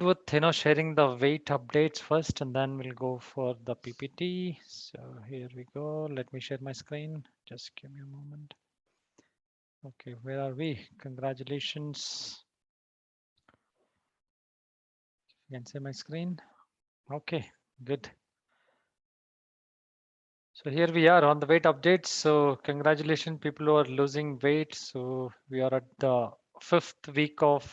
with sharing the weight updates first, and then we'll go for the PPT. So here we go. Let me share my screen. Just give me a moment. Okay, where are we? Congratulations. You can see my screen. Okay, good. So here we are on the weight updates. So congratulations, people who are losing weight. So we are at the fifth week of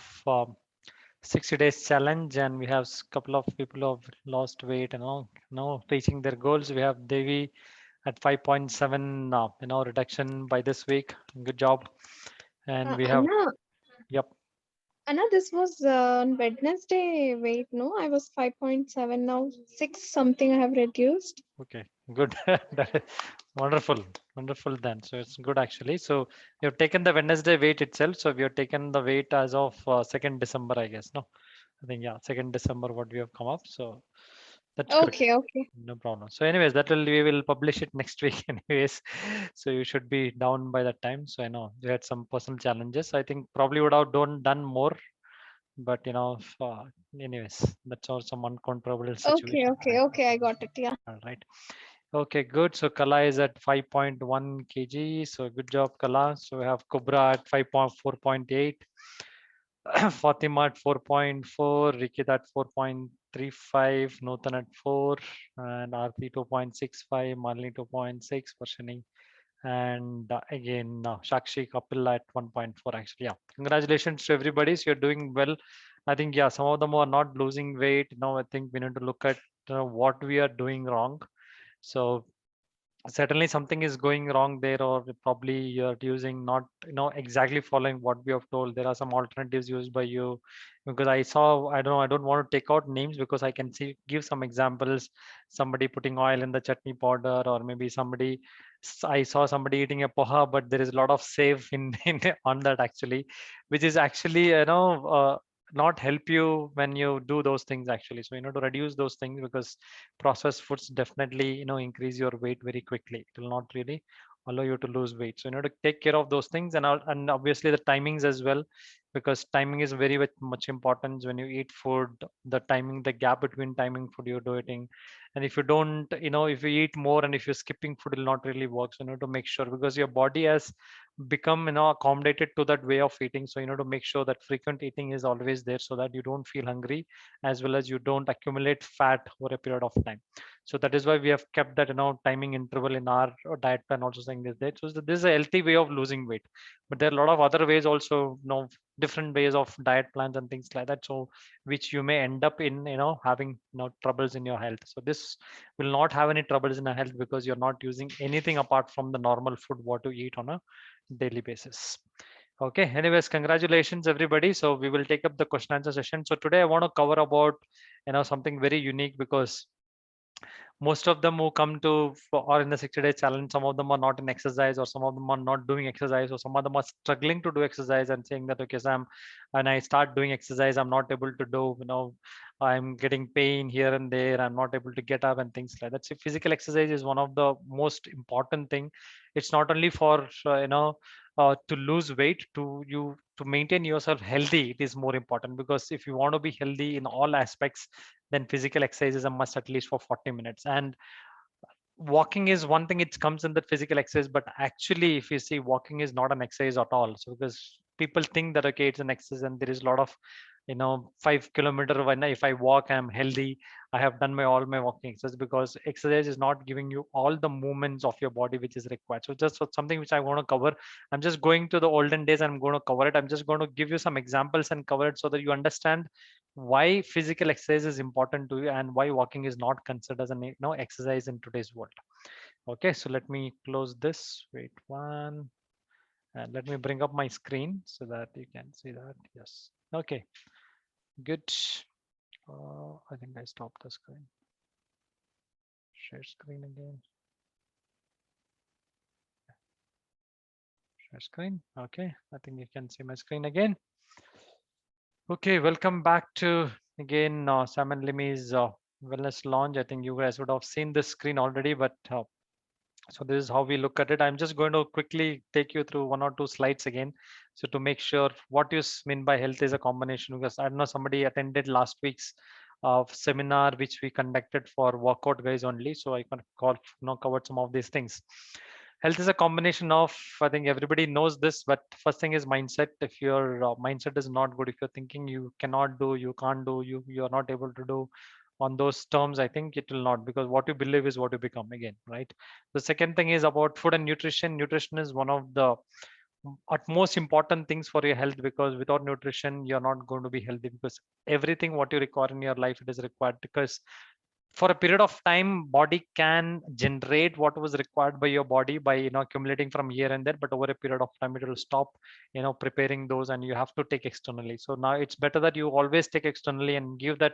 60 days challenge, and we have a couple of people who have lost weight and now reaching their goals. We have Devi at 5.7 reduction by this week. Good job. And we have, Anna, yep. this was on Wednesday. Wait, no, I was 5.7 now. 6 something I have reduced. Okay, good. That is wonderful, wonderful then. So it's good actually. So you've taken the Wednesday weight itself. So we have taken the weight as of 2nd December, I guess. No, I think yeah, 2nd December what we have come up. So that's good. Okay, okay. No problem. So anyways, that will we will publish it next week anyways. So you should be down by that time. So I know you had some personal challenges. I think probably would have done more, but anyways, that's also some uncontrollable Okay, situation. okay, okay. I got it. Yeah. All right. Okay, good. So Kala is at 5.1 kg. So good job, Kala. So we have Kubra at 5.4.8, Fatima at 4.4, Rikit at 4.35, Nutan at 4, and Aarti 2.65, Malini 2.6, Varshini, and again Shakshi Kapil at 1.4 actually. Yeah, congratulations to everybody. So you're doing well. I think yeah, some of them are not losing weight. Now I think we need to look at what we are doing wrong. So certainly something is going wrong there, or probably you're using not exactly following what we have told. There are some alternatives used by you, because I saw, I don't know, I don't want to take out names because I can see give some examples. Somebody putting oil in the chutney powder, or maybe somebody, I saw somebody eating a poha, but there is a lot of save in on that actually, which is actually not help you when you do those things actually. So to reduce those things, because processed foods definitely increase your weight very quickly. It will not really allow you to lose weight. So to take care of those things, and obviously the timings as well, because timing is very much important when you eat food. The timing, the gap between timing food you're eating, and if you don't, if you eat more and if you're skipping food, it will not really work. So to make sure, because your body has become accommodated to that way of eating. So to make sure that frequent eating is always there, so that you don't feel hungry, as well as you don't accumulate fat over a period of time. So that is why we have kept that timing interval in our diet plan also, saying this is a healthy way of losing weight. But there are a lot of other ways also, different ways of diet plans and things like that, so which you may end up in having troubles in your health. So this will not have any troubles in your health, because you're not using anything apart from the normal food what you eat on a daily basis. Okay, anyways, congratulations everybody. So we will take up the question answer session. So today I want to cover about something very unique, because most of them who come to or in the 60-day challenge, some of them are not in exercise, or some of them are not doing exercise, or some of them are struggling to do exercise and saying that, okay, Sam, when I start doing exercise, I'm not able to do, I'm getting pain here and there, I'm not able to get up and things like that. So physical exercise is one of the most important thing. It's not only for to lose weight, to maintain yourself healthy. It is more important, because if you want to be healthy in all aspects, then physical exercise is a must, at least for 40 minutes. And walking is one thing, it comes in the physical exercise, but actually if you see, walking is not an exercise at all. So because people think that, okay, it's an exercise, and there is a lot of 5 kilometer, when if I walk, I'm healthy, I have done my all my walking exercise, because exercise is not giving you all the movements of your body which is required. So just something which I want to cover. I'm just going to the olden days, I'm going to cover it. I'm just going to give you some examples and cover it, so that you understand why physical exercise is important to you, and why walking is not considered as an exercise in today's world. Okay, so let me close this. Wait one, and let me bring up my screen so that you can see that. Yes. Okay, good. I think I stopped the screen. Share screen again. Share screen. Okay, I think you can see my screen again. Okay, welcome back to again Sam and Limi's wellness launch. I think you guys would have seen this screen already, but So this is how we look at it. I'm just going to quickly take you through one or two slides again. So to make sure what you mean by health is a combination, because I don't know, somebody attended last week's seminar which we conducted for workout guys only. So I can covered some of these things. Health is a combination of, I think everybody knows this, but first thing is mindset. If your mindset is not good, if you're thinking you cannot do, you can't do, you're not able to do, on those terms, I think it will not, because what you believe is what you become again, right? The second thing is about food and nutrition. Nutrition is one of the utmost important things for your health, because without nutrition you're not going to be healthy, because everything what you require in your life, it is required, because for a period of time body can generate what was required by your body by accumulating from here and there, but over a period of time it will stop preparing those, and you have to take externally. So now it's better that you always take externally and give that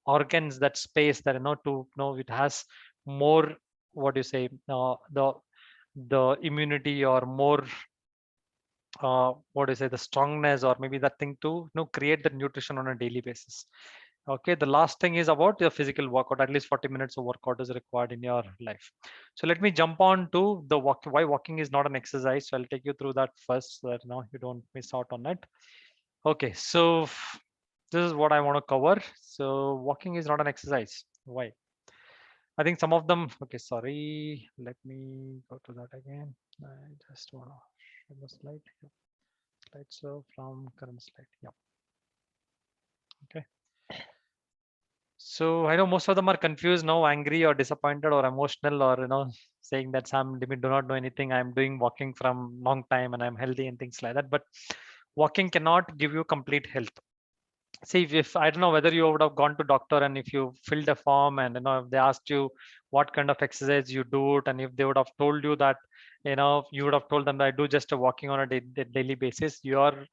organs that space, that to it has more, what do you say, the immunity, or more what do you say, the strongness, or maybe that thing to create the nutrition on a daily basis. Okay, the last thing is about your physical workout. At least 40 minutes of workout is required in your life. So let me jump on to the why walking is not an exercise. So I'll take you through that first, so that you don't miss out on it. Okay, so this is what I want to cover. So walking is not an exercise. Why? I think some of them. Okay, sorry. Let me go to that again. I just want to share the slide. Slide, so from current slide. Yeah. Okay. So I know most of them are confused now, angry or disappointed or emotional, or saying that Sam, do not know anything. I'm doing walking from long time and I'm healthy and things like that. But walking cannot give you complete health. See, if I don't know whether you would have gone to doctor, and if you filled a form, and if they asked you what kind of exercise you do it, and if they would have told you that you would have told them that I do just a walking on a daily basis, your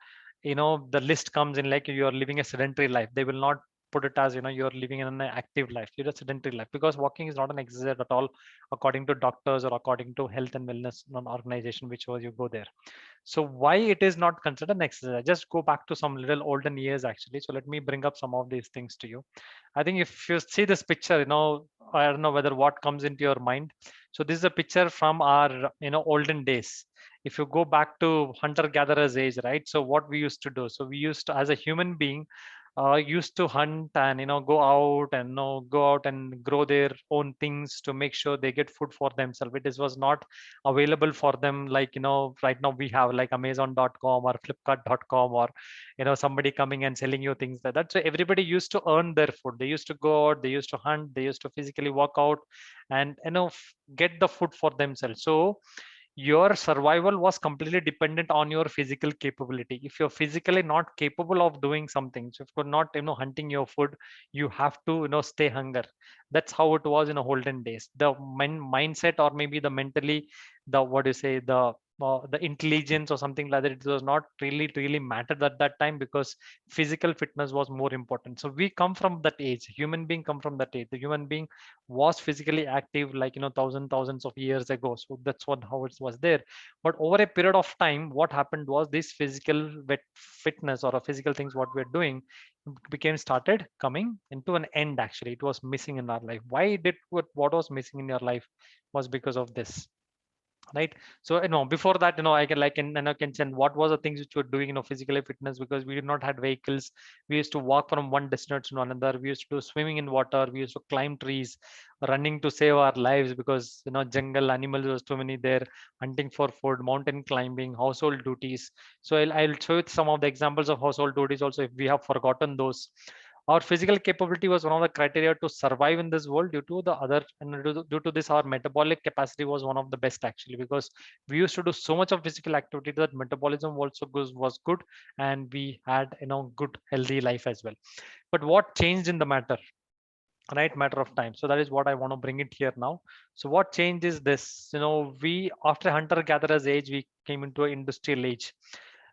the list comes in like you are living a sedentary life. They will not put it as you're living in an active life. You're a sedentary life, because walking is not an exercise at all, according to doctors or according to health and wellness organization, whichever you go there. So why it is not considered an exercise? Just go back to some little olden years actually. So let me bring up some of these things to you. I think if you see this picture, I don't know whether what comes into your mind. So this is a picture from our olden days. If you go back to hunter gatherers age, right? So what we used to do, so we used to, as a human being, used to hunt and go out and go out and grow their own things to make sure they get food for themselves. It was not available for them like right now we have like Amazon.com or Flipkart.com, or somebody coming and selling you things like that. So everybody used to earn their food. They used to go out, they used to hunt, they used to physically work out, and get the food for themselves. So your survival was completely dependent on your physical capability. If you're physically not capable of doing something, so if you're not hunting your food, you have to stay hunger. That's how it was in the olden days. The mindset, or maybe the mentally, the what do you say, the intelligence or something like that, it was not really mattered at that time, because physical fitness was more important. So we come from that age. Human being come from that age. The human being was physically active like thousands of years ago. So that's what how it was there. But over a period of time, what happened was this physical fitness, or a physical things what we're doing, became started coming into an end. Actually, it was missing in our life. Why did what was missing in your life was because of this, right? So before that, I can like and I can send what was the things which were doing physically fitness, because we did not had vehicles. We used to walk from one destination to another. We used to do swimming in water. We used to climb trees, running to save our lives, because jungle animals was too many there, hunting for food, mountain climbing, household duties. So I'll show you some of the examples of household duties also, if we have forgotten those. Our physical capability was one of the criteria to survive in this world. Due to the other, and due to this, our metabolic capacity was one of the best actually, because we used to do so much of physical activity that metabolism also was good, and we had good healthy life as well. But what changed in the matter, right? Matter of time. So that is what I want to bring it here now. So what changed is this, we, after hunter gatherers age, we came into an industrial age.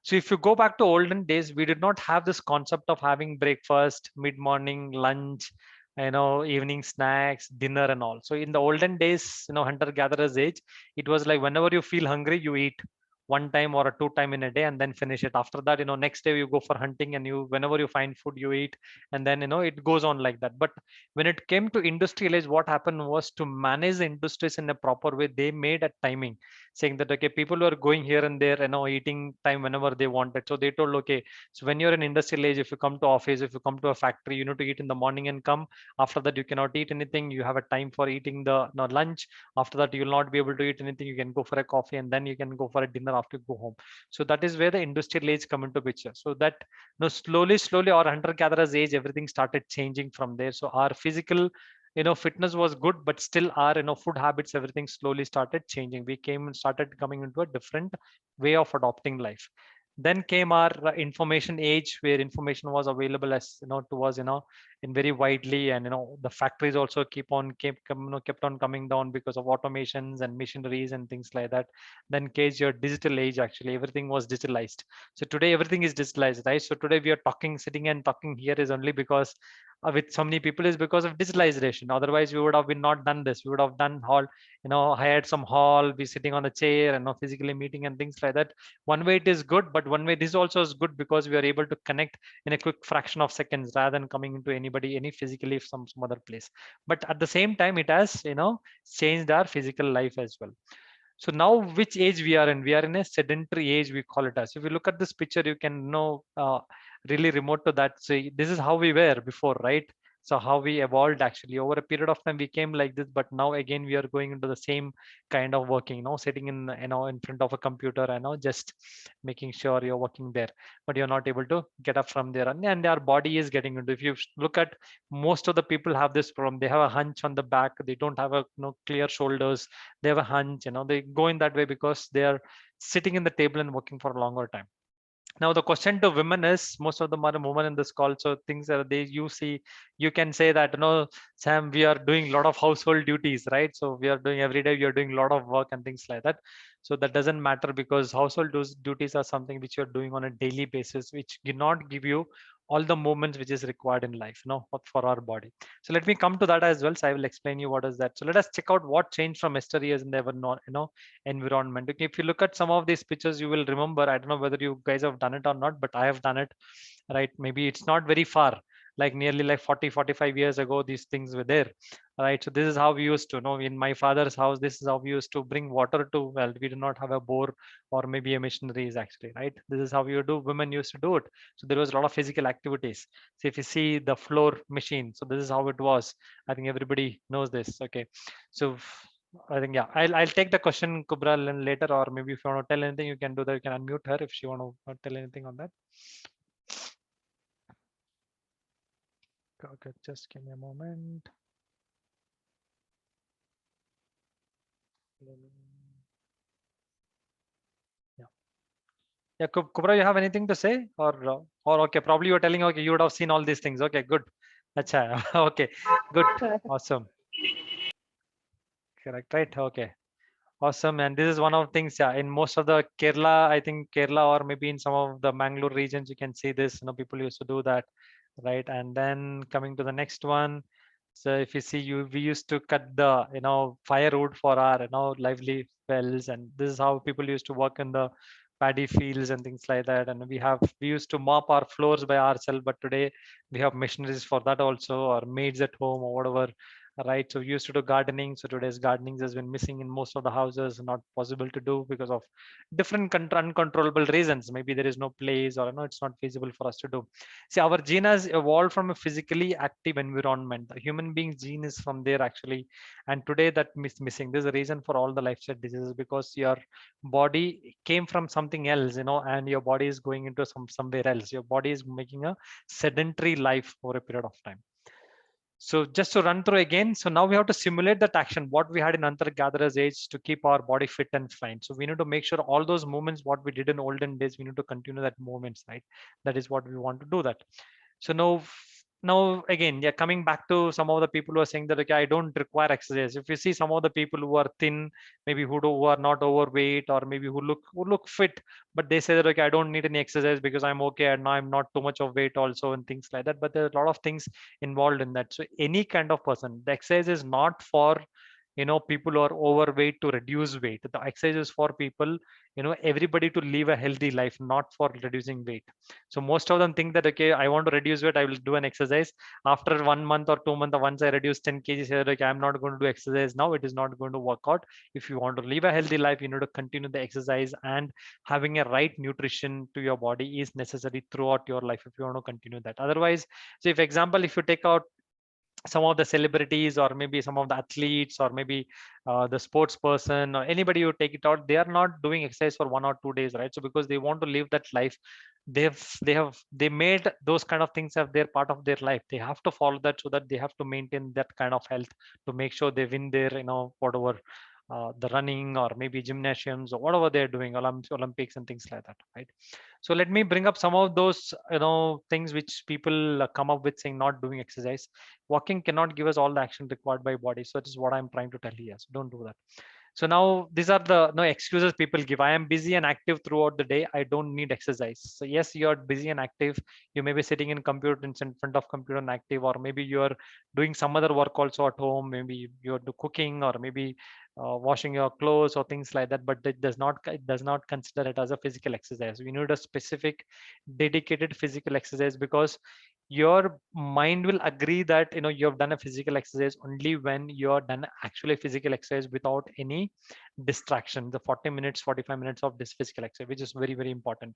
So if you go back to olden days, we did not have this concept of having breakfast, mid-morning, lunch, evening snacks, dinner and all. So in the olden days, hunter gatherers age, it was like whenever you feel hungry, you eat. one time or a two time in a day and then finish it. After that, next day you go for hunting, and whenever you find food you eat, and then it goes on like that. But when it came to industrial age, what happened was, to manage the industries in a proper way, they made a timing, saying that okay, people were going here and there, eating time whenever they wanted. So they told, okay, so when you're in industrial age, if you come to office, if you come to a factory, you need to eat in the morning and come. After that, you cannot eat anything. You have a time for eating the lunch. After that, you will not be able to eat anything. You can go for a coffee, and then you can go for a dinner after you go home. So that is where the industrial age come into picture. So that slowly our hunter gatherers age, everything started changing from there. So our physical fitness was good, but still our food habits, everything slowly started changing. We started coming into a different way of adopting life. Then came our information age, where information was available as to us in very widely, and the factories also kept on coming down because of automations and machineries and things like that. Then case your digital age, actually everything was digitalized. So today everything is digitalized, right? So today we are talking, sitting and talking here is only because with so many people, is because of digitalization. Otherwise we would have been not done this. We would have done hall, hired some hall, be sitting on a chair and not physically meeting and things like that. One way it is good, but one way this also is good, because we are able to connect in a quick fraction of seconds rather than coming into anybody any physically from some other place. But at the same time, it has changed our physical life as well. So now which age we are in? We are in a sedentary age, we call it as. If you look at this picture, you can know really remote to that. So this is how we were before, right? So how we evolved, actually over a period of time we came like this, but now again we are going into the same kind of working, sitting in in front of a computer and just making sure you're working there, but you're not able to get up from there, and our body is getting into. If you look at, most of the people have this problem. They have a hunch on the back. They don't have a clear shoulders. They have a hunch. They go in that way because they are sitting in the table and working for a longer time. Now the question to women is, most of them are women in this call, so things that you see, you can say that, Sam, we are doing a lot of household duties, right? So we are doing, every day we are doing a lot of work and things like that. So that doesn't matter, because household duties are something which you're doing on a daily basis, which cannot give you all the movements which is required in life, for our body. So let me come to that as well. So I will explain you what is that. So let us check out what changed from yesterday in the environment. Okay, if you look at some of these pictures, you will remember, I don't know whether you guys have done it or not, but I have done it, right? Maybe it's not very far, like nearly like 40-45 years ago these things were there, right? So this is how we used to know in my father's house. This is how we used to bring water to well. We do not have a bore or maybe a machineries, actually, right? This is how you do, women used to do it. So there was a lot of physical activities. So if you see the floor machine, so this is how it was. I think everybody knows this. Okay, so I think, yeah, I'll take the question, Kubra, later, or maybe if you want to tell anything, you can do that. You can unmute her if she want to tell anything on that. Okay, just give me a moment. Yeah, yeah, Kubra, you have anything to say, or okay, probably you're telling, okay, you would have seen all these things. Okay, good. Acha, okay, good, awesome, correct, right? Okay. Awesome, and this is one of the things, yeah. In most of the Kerala, I think Kerala, or maybe in some of the Mangalore regions, you can see this. People used to do that, right? And then coming to the next one, so if you see, we used to cut the firewood for our lively wells, and this is how people used to work in the paddy fields and things like that. And we used to mop our floors by ourselves, but today we have machineries for that also, or maids at home or whatever, right? So we used to do gardening. So today's gardening has been missing in most of the houses, not possible to do because of different uncontrollable reasons. Maybe there is no place, or it's not feasible for us to do. See, our gene has evolved from a physically active environment. The human being's gene is from there, actually, and today that missing. There's a reason for all the lifestyle diseases, because your body came from something else, and your body is going into somewhere else. Your body is making a sedentary life for a period of time. So just to run through again, so now we have to simulate that action, what we had in hunter-gatherer's age, to keep our body fit and fine. So we need to make sure all those movements, what we did in olden days, we need to continue that movements, right? That is what we want to do that. So now again, yeah, coming back to some of the people who are saying that, okay, I don't require exercise. If you see some of the people who are thin, maybe who are not overweight, or maybe who look fit, but they say that, okay, I don't need any exercise because I'm okay, and now I'm not too much of weight also, and things like that. But there are a lot of things involved in that. So any kind of person, the exercise is not for people who are overweight to reduce weight. The exercise is for people, everybody to live a healthy life, not for reducing weight. So most of them think that, okay, I want to reduce weight, I will do an exercise. After 1 month or 2 months, once I reduce 10 kgs, here, like, I'm not going to do exercise now. It is not going to work out. If you want to live a healthy life, you need to continue the exercise, and having a right nutrition to your body is necessary throughout your life if you want to continue that. Otherwise, so if example, if you take out some of the celebrities, or maybe some of the athletes, or maybe the sports person, or anybody you take it out, they are not doing exercise for 1 or 2 days, right? So because they want to live that life, they made those kind of things as their part of their life. They have to follow that, so that they have to maintain that kind of health to make sure they win their, whatever, the running, or maybe gymnasiums, or whatever they're doing, Olympics and things like that, right? So let me bring up some of those, things which people come up with, saying not doing exercise. Walking cannot give us all the action required by body. So that is what I'm trying to tell you. Yes, don't do that. So now these are the no excuses people give. I am busy and active throughout the day, I don't need exercise. So yes, you're busy and active. You may be sitting in computer, in front of computer and active, or maybe you're doing some other work also at home. Maybe you're cooking, or maybe washing your clothes or things like that. But it does not consider it as a physical exercise. We need a specific dedicated physical exercise, because your mind will agree that you have done a physical exercise only when you're done actually physical exercise without any distraction. The 40 minutes, 45 minutes of this physical exercise, which is very, very important.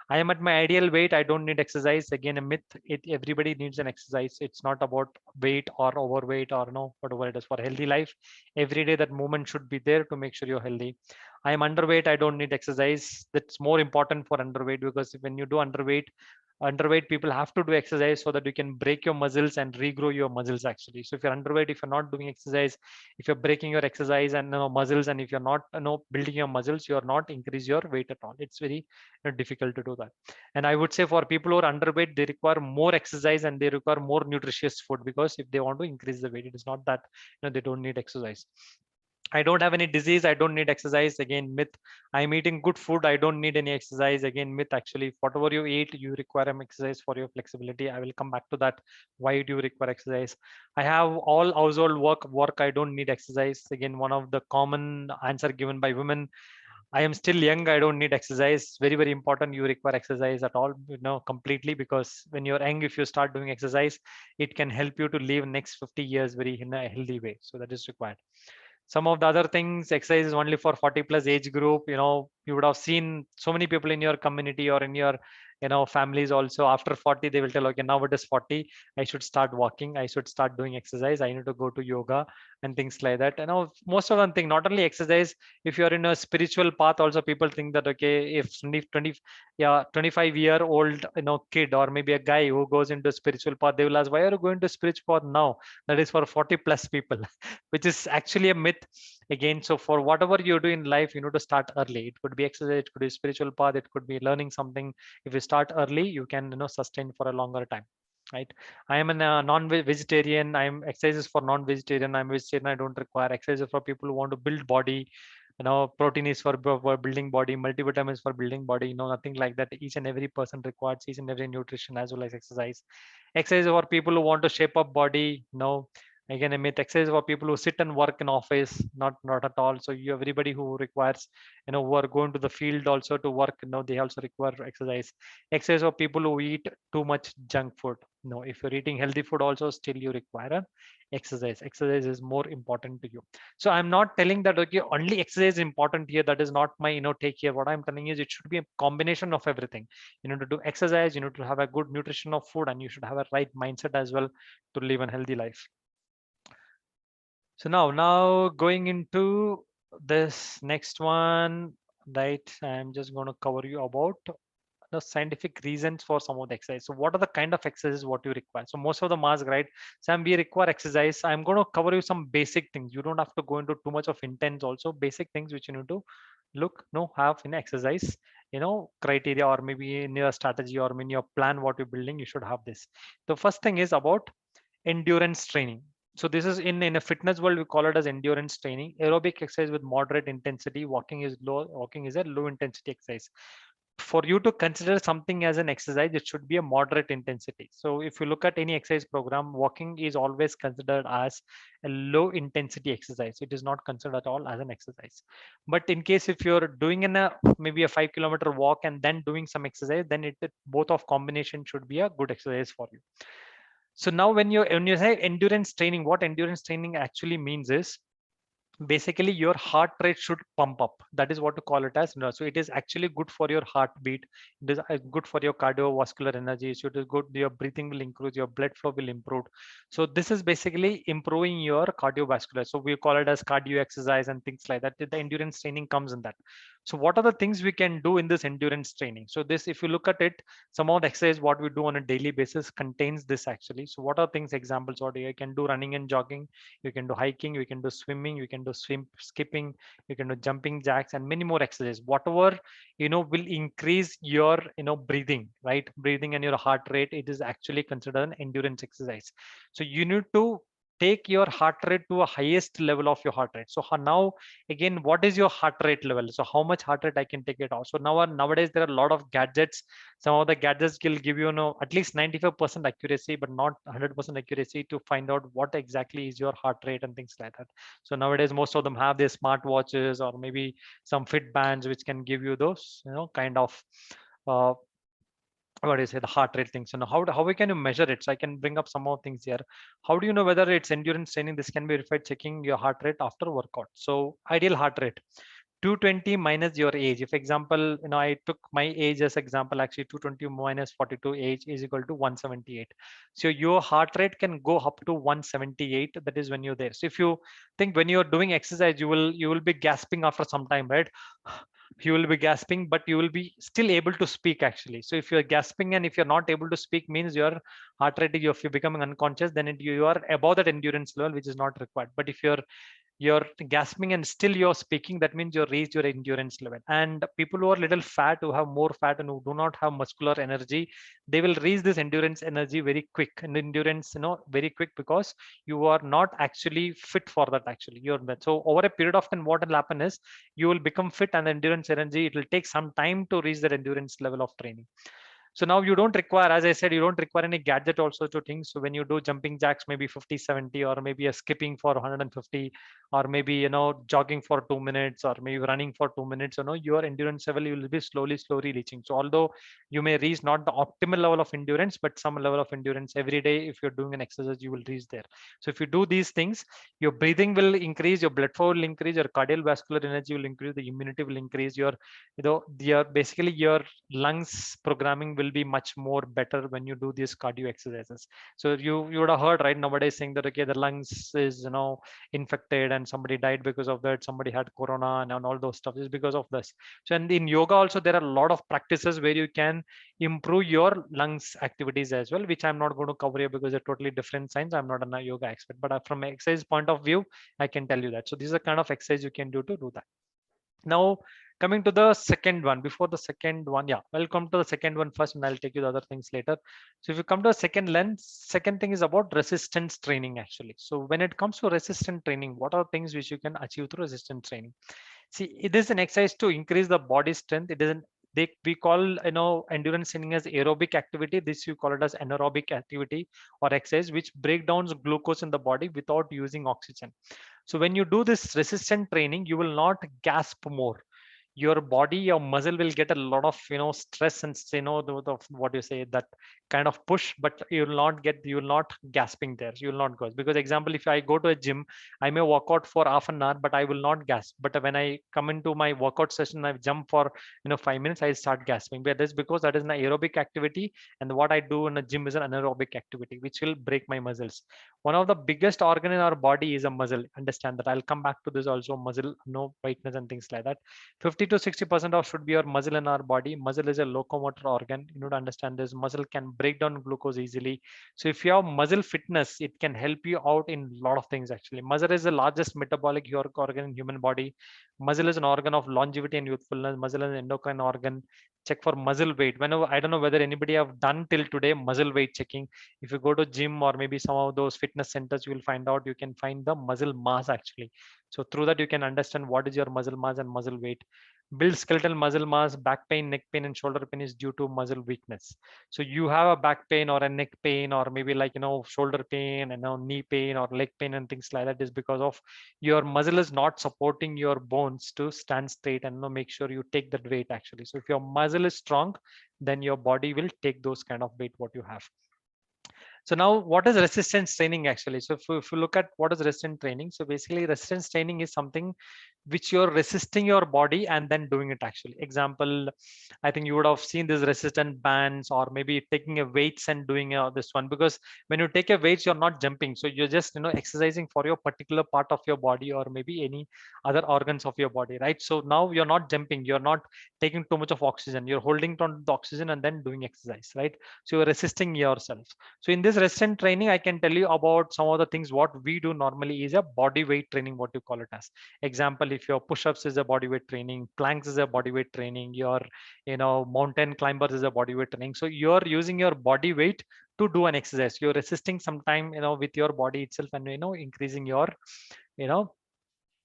I am at my ideal weight, I don't need exercise. Again, a myth. Everybody needs an exercise. It's not about weight or overweight, or no, whatever it is. For healthy life, every day that movement should be there to make sure you're healthy. I am underweight, I don't need exercise. That's more important for underweight, because when you do underweight people have to do exercise, so that you can break your muscles and regrow your muscles actually. So if you're underweight, if you're not doing exercise, if you're breaking your exercise and muscles, and if you're not building your muscles, you're not increase your weight at all. It's very difficult to do that. And I would say for people who are underweight, they require more exercise and they require more nutritious food, because if they want to increase the weight, it is not that they don't need exercise. I don't have any disease, I don't need exercise. Again, myth. I'm eating good food, I don't need any exercise. Again, myth. Actually, whatever you eat, you require an exercise for your flexibility. I will come back to that. Why do you require exercise? I have all household work, I don't need exercise. Again, one of the common answer given by women. I am still young, I don't need exercise. Very, very important. You require exercise at all, completely, because when you're young, if you start doing exercise, it can help you to live next 50 years very in a healthy way. So that is required. Some of the other things, exercise is only for 40 plus age group. You would have seen so many people in your community or in your families also. After 40 they will tell, okay, now it is 40, I should start walking, I should start doing exercise, I need to go to yoga and things like that. Most of them think not only exercise. If you're in a spiritual path also, people think that, okay, if 20 yeah 25-year-old kid, or maybe a guy who goes into spiritual path, they will ask, why are you going to spiritual path now? That is for 40 plus people. Which is actually a myth. Again, so for whatever you do in life, you need to start early. It could be exercise, it could be spiritual path, it could be learning something. If you start early, you can sustain for a longer time, right? I am a non-vegetarian. I'm exercises for non-vegetarian. I'm vegetarian, I don't require exercises. For people who want to build body, protein is for building body, multivitamins for building body, nothing like that. Each and every person requires each and every nutrition as well as exercise. Exercise for people who want to shape up body. Again, a myth. Exercise for people who sit and work in office, not at all. So you, everybody who requires, who are going to the field also to work, they also require exercise. Exercise for people who eat too much junk food. No, if you're eating healthy food also, still you require an exercise. Exercise is more important to you. So I'm not telling that, okay, only exercise is important here. That is not my take here. What I'm telling is it should be a combination of everything. You need to do exercise, you need to have a good nutrition of food, and you should have a right mindset as well to live a healthy life. So now going into this next one, right? I'm just going to cover you about the scientific reasons for some of the exercise. So what are the kind of exercises what you require? So most of the mask, right? Sam, we require exercise. I'm going to cover you some basic things. You don't have to go into too much of intense. Also basic things which you need to have in exercise, criteria, or maybe in your strategy or in your plan what you're building. You should have this. The first thing is about endurance training. So this is in a fitness world, we call it as endurance training. Aerobic exercise with moderate intensity. Walking is a low intensity exercise. for you to consider something as an exercise, it should be a moderate intensity. So if you look at any exercise program, walking is always considered as a low intensity exercise. It is not considered at all as an exercise. But in case if you're doing in a maybe a 5 kilometer walk and then doing some exercise, then both of combination should be a good exercise for you. So now when you say endurance training, what endurance training actually means is basically your heart rate should pump up. That is what to call it as. So it is actually good for your heartbeat. It is good for your cardiovascular energy. So it is good, your breathing will increase, your blood flow will improve. So this is basically improving your cardiovascular. So we call it as cardio exercise and things like that. The endurance training comes in that. So what are the things we can do in this endurance training? So this, if you look at it, some of the exercise what we do on a daily basis contains this actually. So what are things, examples? What you can do: running and jogging, you can do hiking, you can do swimming, you can do skipping, you can do jumping jacks, and many more exercises. Whatever will increase your breathing, right? Breathing and your heart rate, it is actually considered an endurance exercise. So you need to take your heart rate to a highest level of your heart rate. So now again, what is your heart rate level? So how much heart rate I can take it off? So nowadays there are a lot of gadgets. Some of the gadgets will give you, at least 95% accuracy, but not 100% accuracy to find out what exactly is your heart rate and things like that. So nowadays most of them have their smart watches or maybe some fit bands which can give you those kind of uh, what do you say, the heart rate things. So now how we can you measure it? So I can bring up some more things here. How do you know whether it's endurance training? This can be verified checking your heart rate after workout. So ideal heart rate, 220 minus your age. If example, I took my age as example, actually 220 minus 42 age is equal to 178. So your heart rate can go up to 178. That is when you're there. So if you think when you're doing exercise, you will be gasping after some time, right? You will be gasping, but you will be still able to speak actually. So if you're gasping and if you're not able to speak, means your heart rate, if you're becoming unconscious, then you are above that endurance level, which is not required. But if you're gasping and still you're speaking, that means you've reached your endurance level. And people who are little fat, who have more fat and who do not have muscular energy, they will reach this endurance energy very quick, and endurance very quick, because you are not actually fit for that actually. So over a period of time, what will happen is you will become fit, and endurance energy, it will take some time to reach that endurance level of training. So now you don't require, as I said, you don't require any gadget also to things. So when you do jumping jacks, maybe 50, 70, or maybe a skipping for 150, or maybe, jogging for 2 minutes, or maybe running for 2 minutes, your endurance level, you will be slowly reaching. So although you may reach not the optimal level of endurance, but some level of endurance every day, if you're doing an exercise, you will reach there. So if you do these things, your breathing will increase, your blood flow will increase, your cardiovascular energy will increase, the immunity will increase, your basically your lungs programming will be much more better when you do these cardio exercises. So you would have heard, right, nowadays saying that okay, the lungs is infected and somebody died because of that, somebody had corona, and all those stuff is because of this. So and in yoga also there are a lot of practices where you can improve your lungs activities as well, which I'm not going to cover here because they're totally different science. I'm not a yoga expert, but from an exercise point of view, I can tell you that. So these are kind of exercise you can do to do that. Now, coming to the second one, before the second one, yeah, I'll come to the second one first and I'll take you the other things later. So if you come to a second lens, second thing is about resistance training actually. So when it comes to resistance training, what are things which you can achieve through resistance training? See, it is an exercise to increase the body strength. It isn't, we call endurance training as aerobic activity. This you call it as anaerobic activity or exercise which break down glucose in the body without using oxygen. So when you do this resistant training, you will not gasp more. Your body, your muscle will get a lot of stress and what do you say, that kind of push, but you will not gasping there. You will not go, because example, if I go to a gym, I may work out for half an hour, but I will not gasp. But when I come into my workout session, I jump for 5 minutes, I start gasping. But that's because that is an aerobic activity, and what I do in a gym is an anaerobic activity which will break my muscles. One of the biggest organ in our body is a muscle. Understand that. I'll come back to this also, muscle, weakness and things like that. 50 to 60% of should be your muscle in our body. Muscle is a locomotor organ. You need to understand this. Muscle can break down glucose easily. So if you have muscle fitness, it can help you out in a lot of things actually. Muscle is the largest metabolic organ in human body. Muscle is an organ of longevity and youthfulness. Muscle is an endocrine organ. Check for muscle weight. Whenever, I don't know whether anybody have done till today muscle weight checking. If you go to gym or maybe some of those fitness centers, you will find out, you can find the muscle mass actually. So through that you can understand what is your muscle mass and muscle weight. Build skeletal muscle mass. Back pain, neck pain, and shoulder pain is due to muscle weakness. So you have a back pain or a neck pain, or maybe like shoulder pain and knee pain or leg pain and things like that, is because of your muscle is not supporting your bones to stand straight, and make sure you take that weight actually. So if your muscle is strong, then your body will take those kind of weight what you have. So now what is resistance training actually? So if you look at what is resistance training, so basically resistance training is something which you're resisting your body and then doing it actually. Example, I think you would have seen this resistant bands, or maybe taking a weights and doing this one, because when you take a weights, you're not jumping. So you're just, exercising for your particular part of your body, or maybe any other organs of your body, right? So now you're not jumping, you're not taking too much of oxygen, you're holding on to the oxygen and then doing exercise, right? So you're resisting yourself. So in this resistance training, I can tell you about some of the things what we do normally is a body weight training, what you call it as. Example, if your push-ups is a body weight training, planks is a body weight training, your mountain climbers is a body weight training. So you're using your body weight to do an exercise. You're resisting sometime with your body itself, and increasing your you know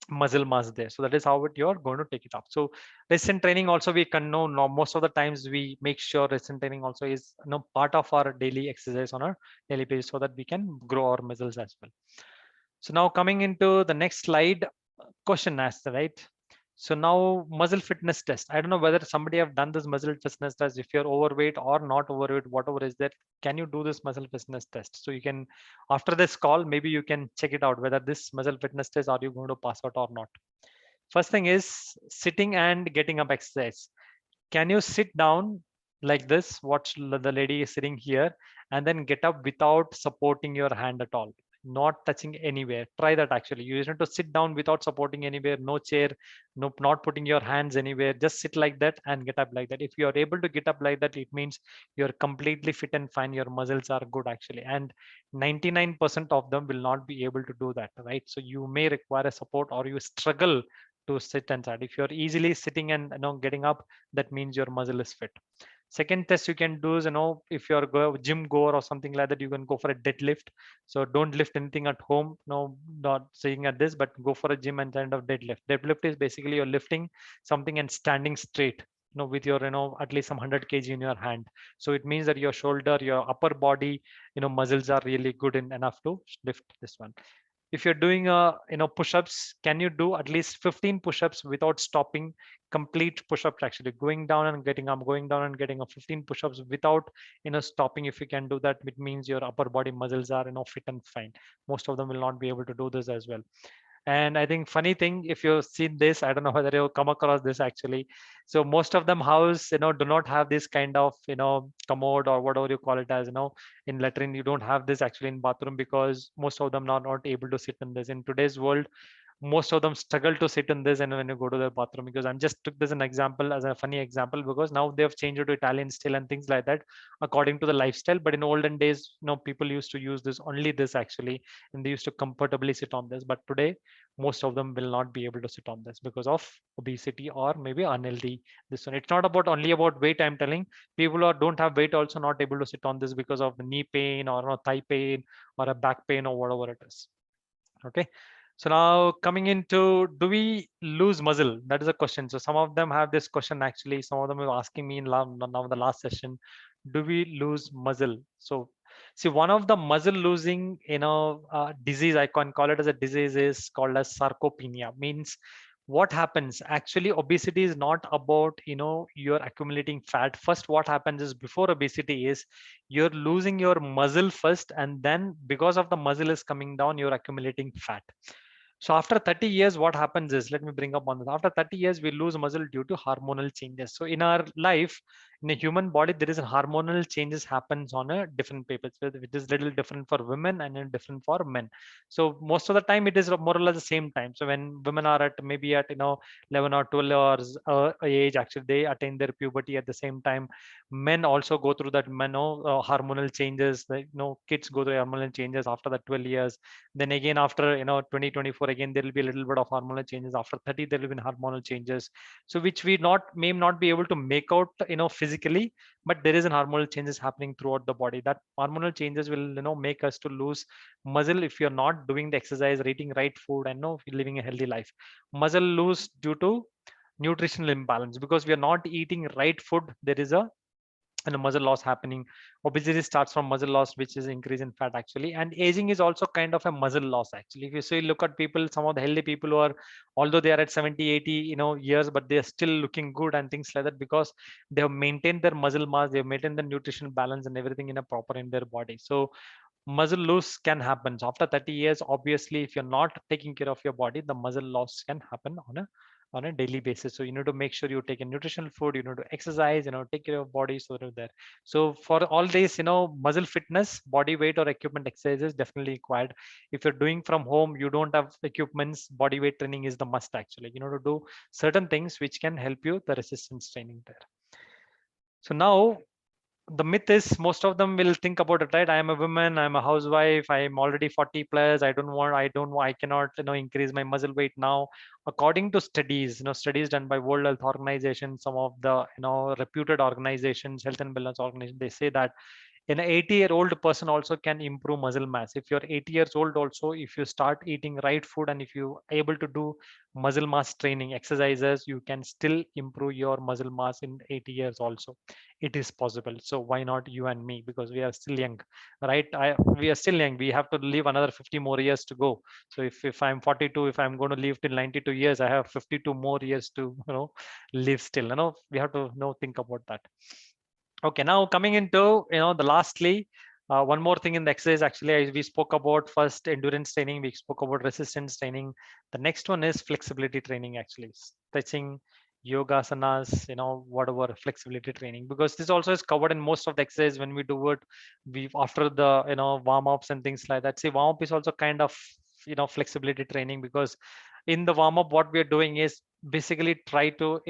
muscle mass there. So that is how you're going to take it up. So resistance training also, we can know most of the times we make sure resistance training also is part of our daily exercise on a daily basis, so that we can grow our muscles as well. So now coming into the next slide, question asked, right? So now muscle fitness test. I don't know whether somebody have done this muscle fitness test. If you're overweight or not overweight, whatever is that, can you do this muscle fitness test? So you can, after this call, maybe you can check it out whether this muscle fitness test are you going to pass out or not. First thing is sitting and getting up exercise. Can you sit down like this? Watch the lady is sitting here, and then get up without supporting your hand at all, not touching anywhere. Try that actually. You need to sit down without supporting anywhere, no chair, no, not putting your hands anywhere. Just sit like that and get up like that. If you are able to get up like that, it means you're completely fit and fine. Your muscles are good actually. And 99% of them will not be able to do that, right? So you may require a support, or you struggle to sit and start. If you're easily sitting and getting up, that means your muscle is fit. Second test you can do is, if you're gym goer or something like that, you can go for a deadlift. So don't lift anything at home, no, not saying at this, but go for a gym and kind of deadlift. Deadlift is basically you're lifting something and standing straight, with your at least some 100 kg in your hand. So it means that your shoulder, your upper body, muscles are really good enough to lift this one. If you're doing push-ups, can you do at least 15 push-ups without stopping? Complete push-ups actually, going down and getting up, going down and getting up, 15 push-ups without stopping. If you can do that, it means your upper body muscles are fit and fine. Most of them will not be able to do this as well. And I think funny thing, if you've seen this, I don't know whether you've come across this actually. So most of them house, do not have this kind of, commode or whatever you call it as, in latrine. You don't have this actually in bathroom, because most of them are not able to sit in this. In today's world, most of them struggle to sit in this, and when you go to the bathroom, because I'm just took this an example as a funny example, because now they have changed it to Italian style and things like that according to the lifestyle. But in olden days, people used to use this only this actually, and they used to comfortably sit on this. But today most of them will not be able to sit on this because of obesity or maybe unhealthy this one. It's not about only about weight. I'm telling people who don't have weight also not able to sit on this because of the knee pain or thigh pain or a back pain or whatever it is. Okay, so now coming into, do we lose muscle? That is a question. So some of them have this question actually. Some of them are asking me in now the last session, do we lose muscle? So see, one of the muscle losing disease, I can call it as a disease, is called as sarcopenia. Means what happens actually, obesity is not about you're accumulating fat. First what happens is, before obesity is, you're losing your muscle first, and then because of the muscle is coming down, you're accumulating fat. So after 30 years, what happens is, let me bring up on this. After 30 years, we lose muscle due to hormonal changes. So in our life, in a human body, there is a hormonal changes happens on a different papers. It is little different for women and different for men. So most of the time, it is more or less the same time. So when women are at maybe at 11 or 12 years age, actually they attain their puberty at the same time. Men also go through that hormonal changes. Kids go through hormonal changes after the 12 years. Then again after 2024, again there will be a little bit of hormonal changes. After 30 there will be hormonal changes, so which we may not be able to make out physically, but there is an hormonal changes happening throughout the body. That hormonal changes will make us to lose muscle if you're not doing the exercise, eating right food, and living a healthy life. Muscle lose due to nutritional imbalance, because we are not eating right food. There is a muscle loss happening. Obesity starts from muscle loss, which is increase in fat actually, and aging is also kind of a muscle loss actually. If you see, look at people, some of the healthy people who are, although they are at 70, 80, years, but they are still looking good and things like that, because they have maintained their muscle mass, they have maintained the nutrition balance and everything in a proper in their body. So muscle loss can happen. So after 30 years, obviously, if you're not taking care of your body, the muscle loss can happen on a daily basis. So you need to make sure you take a nutritional food, you need to exercise, take care of body, so that there. So for all these, muscle fitness, body weight or equipment exercises definitely required. If you're doing from home, you don't have equipments, body weight training is the must actually. You know, to do certain things which can help you the resistance training there. So now the myth is most of them will think about it, right? I am a woman, I'm a housewife, I am already 40 plus, I cannot increase my muscle weight now. According to studies, studies done by World Health Organization, some of the reputed organizations, health and wellness organizations, they say that an 80-year-old person also can improve muscle mass. If you're 80 years old also, if you start eating right food and if you able to do muscle mass training exercises, you can still improve your muscle mass in 80 years also. It is possible. So why not you and me? Because we are still young, right? We are still young. We have to live another 50 more years to go. So if I'm 42, if I'm going to live till 92 years, I have 52 more years to live still. We have to think about that. Okay, now coming into the lastly, one more thing in the exercise actually, we spoke about first endurance training, we spoke about resistance training. The next one is flexibility training actually, stretching, yoga asanas, whatever flexibility training, because this also is covered in most of the exercise when we do it. We after the warm ups and things like that. See, warm up is also kind of flexibility training, because in the warm up what we are doing is basically try to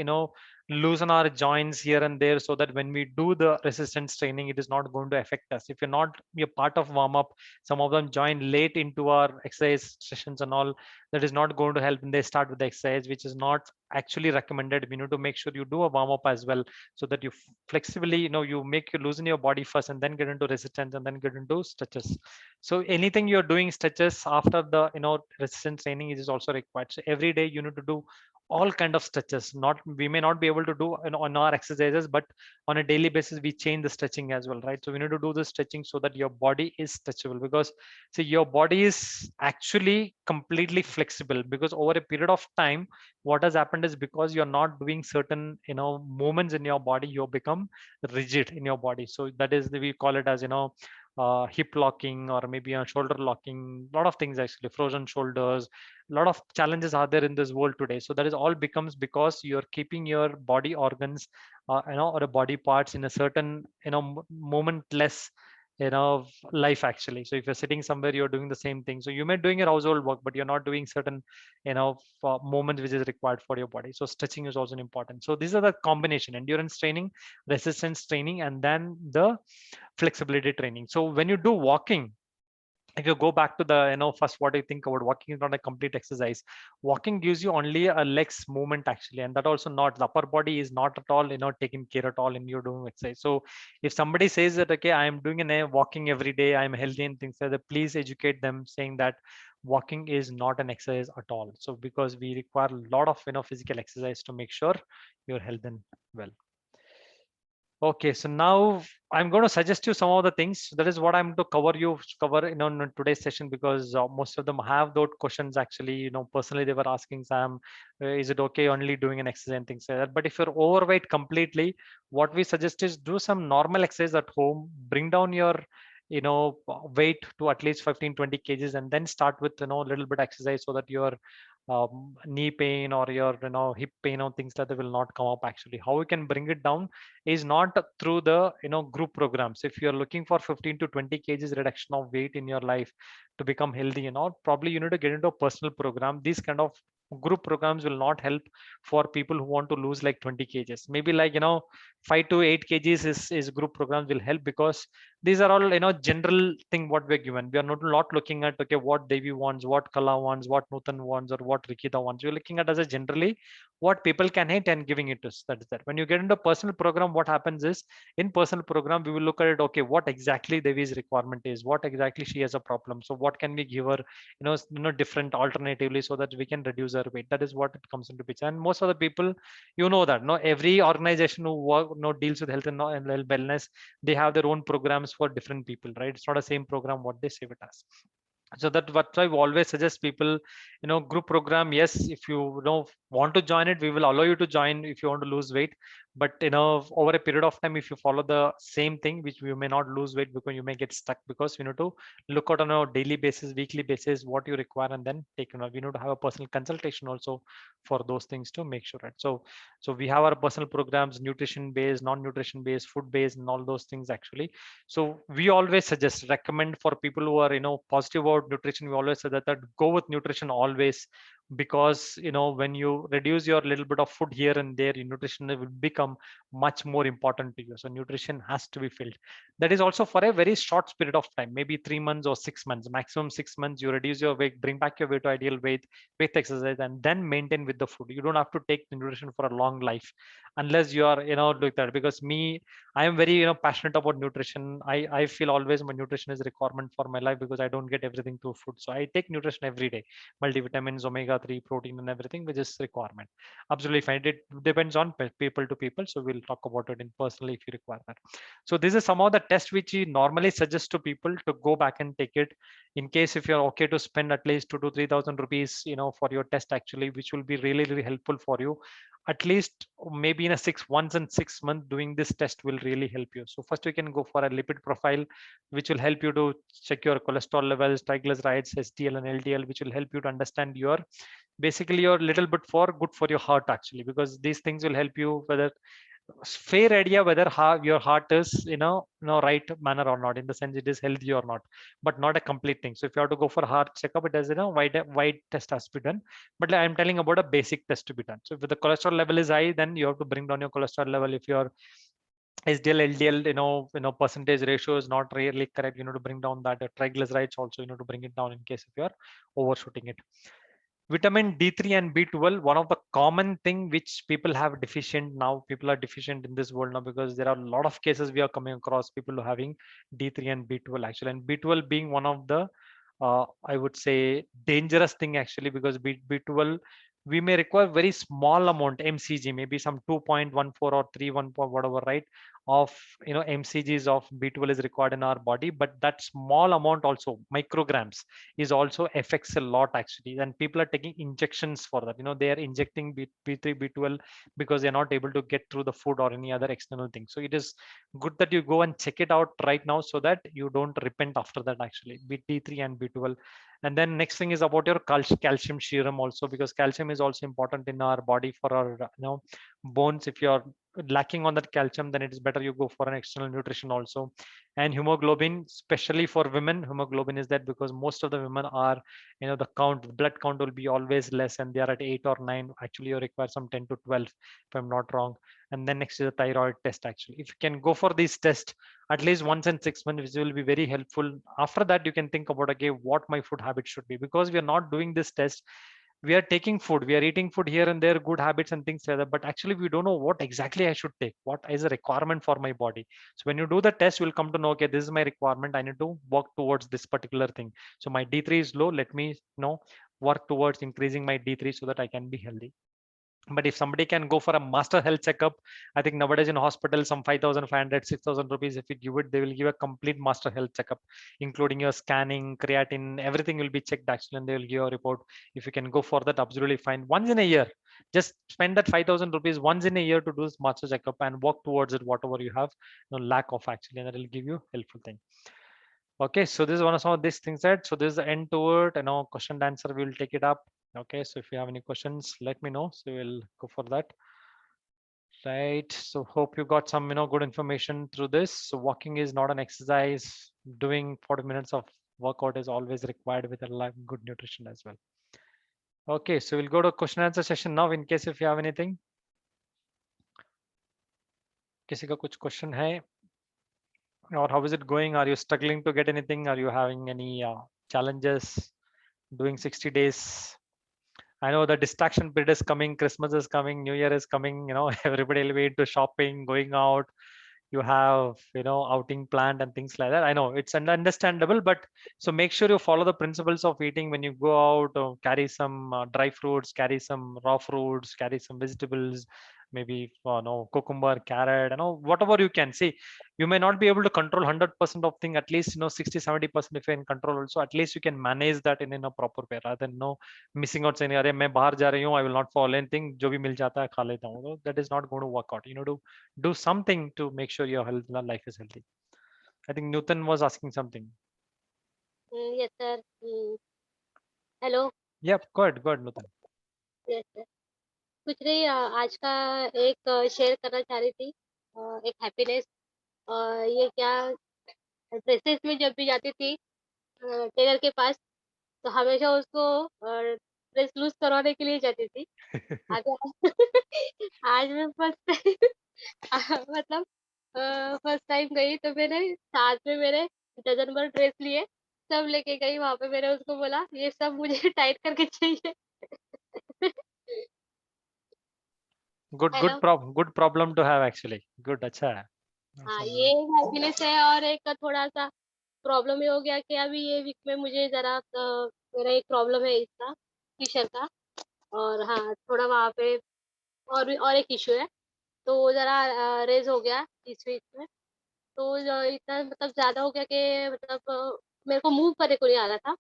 loosen our joints here and there, so that when we do the resistance training, it is not going to affect us. If you're part of warm up, some of them join late into our exercise sessions and all, that is not going to help, and they start with the exercise which is not actually recommended. We need to make sure you do a warm up as well, so that you flexibly you make you loosen your body first and then get into resistance and then get into stretches. So anything you're doing stretches after the resistance training is also required. So every day you need to do all kind of stretches. Not we may not be able to do on our exercises, but on a daily basis we change the stretching as well, right? So we need to do the stretching so that your body is stretchable, because see, your body is actually completely flexible, because over a period of time what has happened is, because you're not doing certain movements in your body, you become rigid in your body. So that is we call it as hip locking, or maybe a shoulder locking, a lot of things actually, frozen shoulders. A lot of challenges are there in this world today. So that is all becomes because you're keeping your body organs or the body parts in a certain momentless life actually. So if you're sitting somewhere, you're doing the same thing. So you may doing your household work, but you're not doing certain moments which is required for your body. So stretching is also important. So these are the combination: endurance training, resistance training, and then the flexibility training. So when you do walking, if you go back to the first, what I think about walking is not a complete exercise. Walking gives you only a legs movement actually, and that also not the upper body is not at all taken care at all in your doing exercise. So if somebody says that, okay, I am doing a walking every day, I'm healthy and things like that, please educate them saying that walking is not an exercise at all. So because we require a lot of physical exercise to make sure your health and well. Okay, so now I'm going to suggest you some of the things. That is what I'm to cover in today's session, because most of them have those questions actually. Personally they were asking, Sam, is it okay only doing an exercise and things like that? But if you're overweight completely, what we suggest is do some normal exercise at home, bring down your weight to at least 15-20 kgs, and then start with a little bit exercise, so that your knee pain or your hip pain or things like that will not come up actually. How we can bring it down is not through the group programs. If you're looking for 15 to 20 kgs reduction of weight in your life to become healthy, probably you need to get into a personal program. These kind of group programs will not help for people who want to lose like 20 kgs. Maybe like 5 to 8 kgs is group programs will help, because these are all, general thing what we're given. We are not looking at, okay, what Devi wants, what Kala wants, what Nutan wants, or what Rikita wants. We're looking at as a generally what people can hit and giving it to us. That is that. When you get into personal program, what happens is in personal program, we will look at it, okay, what exactly Devi's requirement is, what exactly she has a problem. So what can we give her, different alternatively so that we can reduce her weight. That is what it comes into picture. And most of the people, that no, every organization who work, deals with health and wellness, they have their own programs for different people, right? It's not the same program what they save it as. So that what I always suggest people, group program, yes, if you want to join it, we will allow you to join if you want to lose weight. But over a period of time, if you follow the same thing, which you may not lose weight because you may get stuck, because you need to look out on a daily basis, weekly basis, what you require, and then take we need to have a personal consultation also for those things to make sure, right? So we have our personal programs, nutrition based, non-nutrition based, food based, and all those things actually. So we always recommend for people who are positive about nutrition, we always say that go with nutrition always, because when you reduce your little bit of food here and there, your nutrition will become much more important to you. So nutrition has to be filled. That is also for a very short period of time, maybe 3 months or 6 months, maximum 6 months. You reduce your weight, bring back your weight to ideal weight with exercise, and then maintain with the food. You don't have to take the nutrition for a long life unless you are like that. Because me, I am very passionate about nutrition. I feel always my nutrition is a requirement for my life because I don't get everything through food. So I take nutrition every day, multivitamins, omega-3, protein, and everything, which is requirement. Absolutely fine. It depends on people to people. So we'll talk about it in personally if you require that. So this is some of the tests which we normally suggest to people to go back and take it in case if you're okay to spend at least 2 to 3,000 rupees, for your test actually, which will be really, really helpful for you. At least maybe in a once in 6 months doing this test will really help you. So first you can go for a lipid profile, which will help you to check your cholesterol levels, triglycerides, HDL and LDL, which will help you to understand your basically your little bit for good for your heart actually, because these things will help you whether fair idea whether your heart is right manner or not, in the sense it is healthy or not, but not a complete thing. So if you have to go for heart checkup, it has wide test has to be done. But I'm telling about a basic test to be done. So if the cholesterol level is high, then you have to bring down your cholesterol level. If your HDL, LDL, percentage ratio is not really correct, you know, to bring down that. Triglycerides also, to bring it down in case if you are overshooting it. Vitamin D3 and B12, one of the common thing which people have deficient now. People are deficient in this world now because there are a lot of cases we are coming across people who are having D3 and B12 actually, and B12 being one of the I would say dangerous thing actually, because B12 we may require very small amount mcg, maybe some 2.14 or 3.1 whatever, right, of mcgs of B12 is required in our body. But that small amount also, micrograms, is also affects a lot actually, and people are taking injections for that. They are injecting B3 B12 because they're not able to get through the food or any other external thing. So it is good that you go and check it out right now so that you don't repent after that actually, D3 and B12. And then next thing is about your calcium serum also, because calcium is also important in our body for our bones. If you're lacking on that calcium, then it is better you go for an external nutrition also. And hemoglobin, especially for women, hemoglobin is that because most of the women are, the blood count will be always less, and they are at 8 or 9. Actually you require some 10 to 12 if I'm not wrong. And then next is the thyroid test actually. If you can go for these tests at least once in 6 months, which will be very helpful. After that you can think about, okay, what my food habit should be, because we are not doing this test. We are taking food, we are eating food here and there, good habits and things like that, but actually we don't know what exactly I should take, what is a requirement for my body. So when you do the test, you'll come to know, okay, this is my requirement, I need to work towards this particular thing. So my D3 is low, let me work towards increasing my D3 so that I can be healthy. But if somebody can go for a master health checkup, I think nowadays in hospital, some 5,500, 6,000 rupees, if you give it, they will give a complete master health checkup, including your scanning, creatine, everything will be checked actually, and they will give you a report. If you can go for that, absolutely fine. Once in a year, just spend that 5,000 rupees once in a year to do this master checkup and work towards it, whatever you have lack of actually, and that will give you helpful thing. Okay, so this is one of some of these things that, so this is the end to it, question and answer, we will take it up. Okay, so if you have any questions, let me know. So we'll go for that. Right. So hope you got some, good information through this. So walking is not an exercise. Doing 40 minutes of workout is always required with a good nutrition as well. Okay, so we'll go to question and answer session now in case if you have anything. किसी का कुछ question है? Or how is it going? Are you struggling to get anything? Are you having any challenges doing 60 days? I know the distraction period is coming, Christmas is coming, New Year is coming, everybody will be into shopping, going out. You have, outing planned and things like that. I know it's understandable, but so make sure you follow the principles of eating when you go out. Carry some dry fruits, carry some raw fruits, carry some vegetables, maybe no cucumber, carrot, whatever you can see. You may not be able to control 100% of thing, at least 60-70% if you're in control also, at least you can manage that in a proper way rather than missing out saying अरे मैं बाहर जा रही हूँ, I will not follow anything, जो भी मिल जाता है खा लेता हूँ. So that is not going to work out. To do something to make sure your life is healthy. I think Newton was asking something. Yes, sir. Hello. Yep, good, Newton. Yes, sir. कुछ नहीं, आज का एक share करना चाह रही थी, एक हैप्पीनेस। ये क्या, ड्रेसेस में जब भी जाती थी टेलर के पास, तो हमेशा उसको ड्रेस लूज करवाने के लिए जाती थी। आज आज मैं फर्स्ट टाइम मतलब फर्स्ट टाइम गई, तो मैंने साथ में मेरे डजन भर ड्रेस लिए, सब लेके गई वहां पे। मैंने उसको बोला ये सब मुझे टाइट करके चाहिए। Good, hello. good problem to have actually. Good, अच्छा है. हाँ, Awesome. ये हैप्पीनेस है। और एक थोड़ा सा प्रॉब्लम ये हो गया कि अभी ये वीक में मुझे जरा मेरा एक प्रॉब्लम है इसका, फिशर का। और हाँ, थोड़ा वहाँ पे और एक इशू है, तो वो जरा रेज हो गया इस वीक में। तो इतना मतलब ज्यादा हो गया कि मतलब मेरे को मूव करने को नहीं आ रहा था,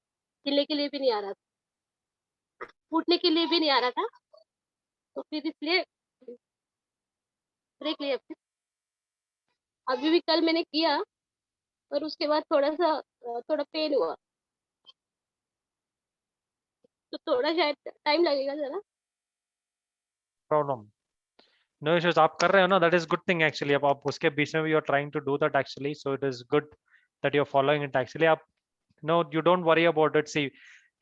हिलने के लिए भी नहीं आ रहा था, उठने के लिए भी नहीं आ रहा था। तो फिर इसलिए ब्रेक लिया फिर। अभी भी कल मैंने किया, पर उसके बाद थोड़ा पेन हुआ, तो थोड़ा शायद टाइम लगेगा जरा। Problem. No issues. आप कर रहे हो ना, that is good thing actually. अब आप उसके बीच में भी you're trying to do that actually, so it is good that you're following it actually. आप no, you don't worry about it. See,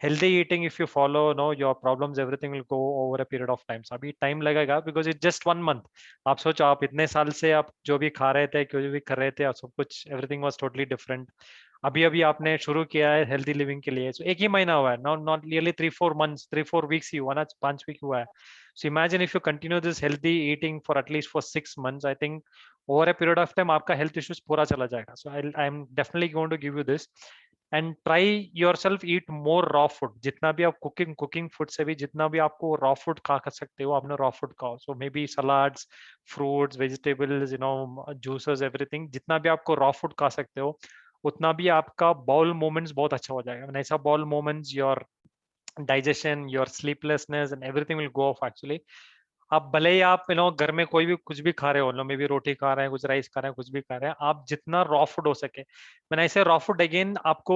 healthy eating, if you follow, your problems, everything will go over a period of time. So अभी time लगेगा because it's just 1 month. आप सोचो, आप इतने साल से आप जो भी खा रहे थे, जो भी कर रहे थे, सब कुछ everything was totally different. अभी अभी आपने शुरू किया है हेल्दी लिविंग के लिए, so एक ही महीना हुआ है, नॉट नियरली 3-4 months, 3-4 weeks ही हुआ ना, 5 week हुआ है. So imagine if you continue this healthy eating for at least for 6 months, I think over a period of time आपका health issues पूरा चला जाएगा. So I'm definitely going to give you this. And try yourself eat more raw food. जितना भी आप cooking food से भी जितना भी आपको raw food खा सकते हो, आपने raw food खाओ. So maybe salads, fruits, vegetables, juices, everything. जितना भी आपको raw food खा सकते हो, उतना भी आपका bowel movements बहुत अच्छा हो जाएगा. When I say bowel movements, your digestion, your sleeplessness and everything will go off actually. आप भले ही आप घर में कोई भी कुछ भी खा रहे हो, मे बी रोटी खा रहे हैं, कुछ राइस खा रहे हैं, कुछ भी खा रहे हैं, आप जितना रॉ फूड हो सके, मैंने ऐसे रॉ फूड अगेन आपको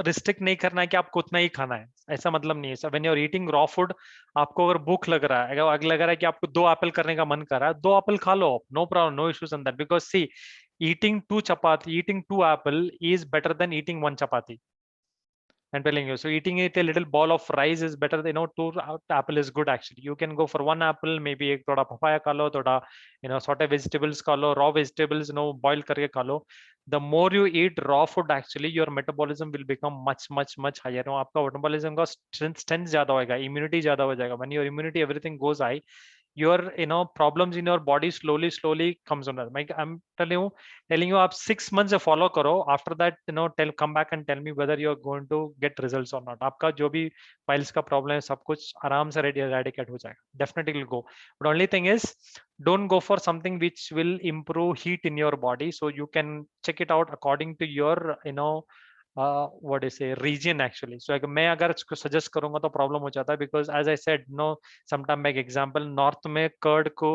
रिस्ट्रिक्ट नहीं करना है कि आपको उतना ही खाना है, ऐसा मतलब नहीं है. When you are eating raw food, आपको अगर भूख लग रहा है, अगर लग रहा है कि आपको 2 एप्पल करने का मन कर रहा है, 2 एप्पल खा लो, no problem, no issues in that, because see, eating 2 apple is better than eating 1 chapati. I'm telling you. So eating it a little ball of rice is better. 2 apple is good actually. You can go for 1 apple, maybe एक थोड़ा papaya खा लो, थोड़ा saute vegetables खा लो, raw vegetables boil करके खा लो. The more you eat raw food, actually your metabolism will become much higher. आपका metabolism का strength ज़्यादा होएगा, immunity ज़्यादा हो जाएगा. When your immunity everything goes high, your problems in your body slowly comes on. Like I'm telling you, आप 6 months से follow करो. After that, come back and tell me whether you're going to get results or not. आपका जो भी piles का problem है, सब कुछ आराम से eradicate हो जाएगा. Definitely will go. But only thing is, don't go for something which will improve heat in your body. So you can check it out according to your what is a region actually. So मैं अगर इसको suggest करूंगा तो problem हो जाता है, because as I said, sometime back example, north में curd को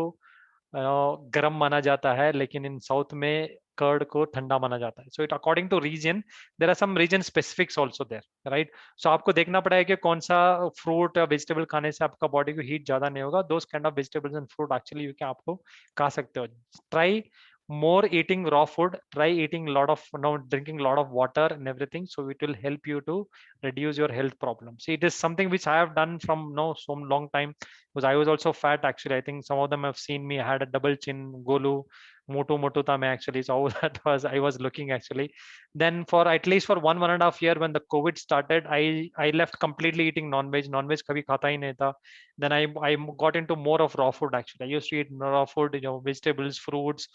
गर्म माना जाता है, लेकिन इन साउथ में कर्ड को ठंडा माना जाता है. So it according to region, there are some region specifics also there, right. So आपको देखना पड़ेगा कि कौन सा फ्रूट या वेजिटेबल खाने से आपका बॉडी को हीट ज्यादा नहीं होगा. Those kind of vegetables and fruit actually you can आपको खा सकते हो. Try more eating raw food, try eating a lot of drinking a lot of water and everything, so it will help you to reduce your health problems. See, it is something which I have done from so long time, because I was also fat actually. I think some of them have seen me. I had a double chin, golu, motu tha main actually. So that was I was looking actually. Then for at least for 1.5 year when the COVID started, I left completely eating non-veg. Non-veg kabhi khata hi nahi tha. Then I got into more of raw food actually. I used to eat raw food, you know, vegetables, fruits,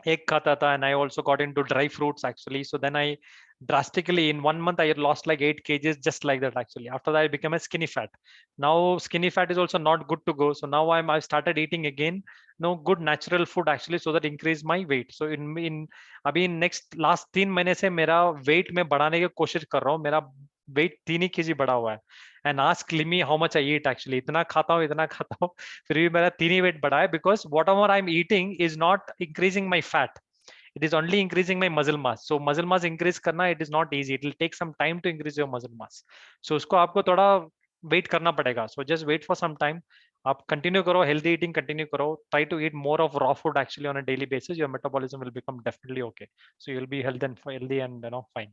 egg khata tha, and I also got into dry fruits actually. So then I drastically in 1 month I had lost like 8 kgs just like that actually. After that I became a skinny fat. Now skinny fat is also not good to go. So now I started eating again, no good natural food actually, so that increase my weight. So in अभी next last 3 महीने से मेरा weight में बढ़ाने की कोशिश कर रहा हूँ. मेरा weight 3 ही kg बढ़ा हुआ है. And ask me how much I eat actually. इतना खाता हूँ फिर भी मेरा 3 ही weight बढ़ा है, because whatever I'm eating is not increasing my fat. It is only increasing my muscle mass. So muscle mass increase करना, it is not easy. It will take some time to increase your muscle mass. So उसको आपको थोड़ा wait करना पड़ेगा. So just wait for some time. आप continue करो, healthy eating continue करो. Try to eat more of raw food actually on a daily basis. Your metabolism will become definitely okay. So you'll be healthy and you know fine.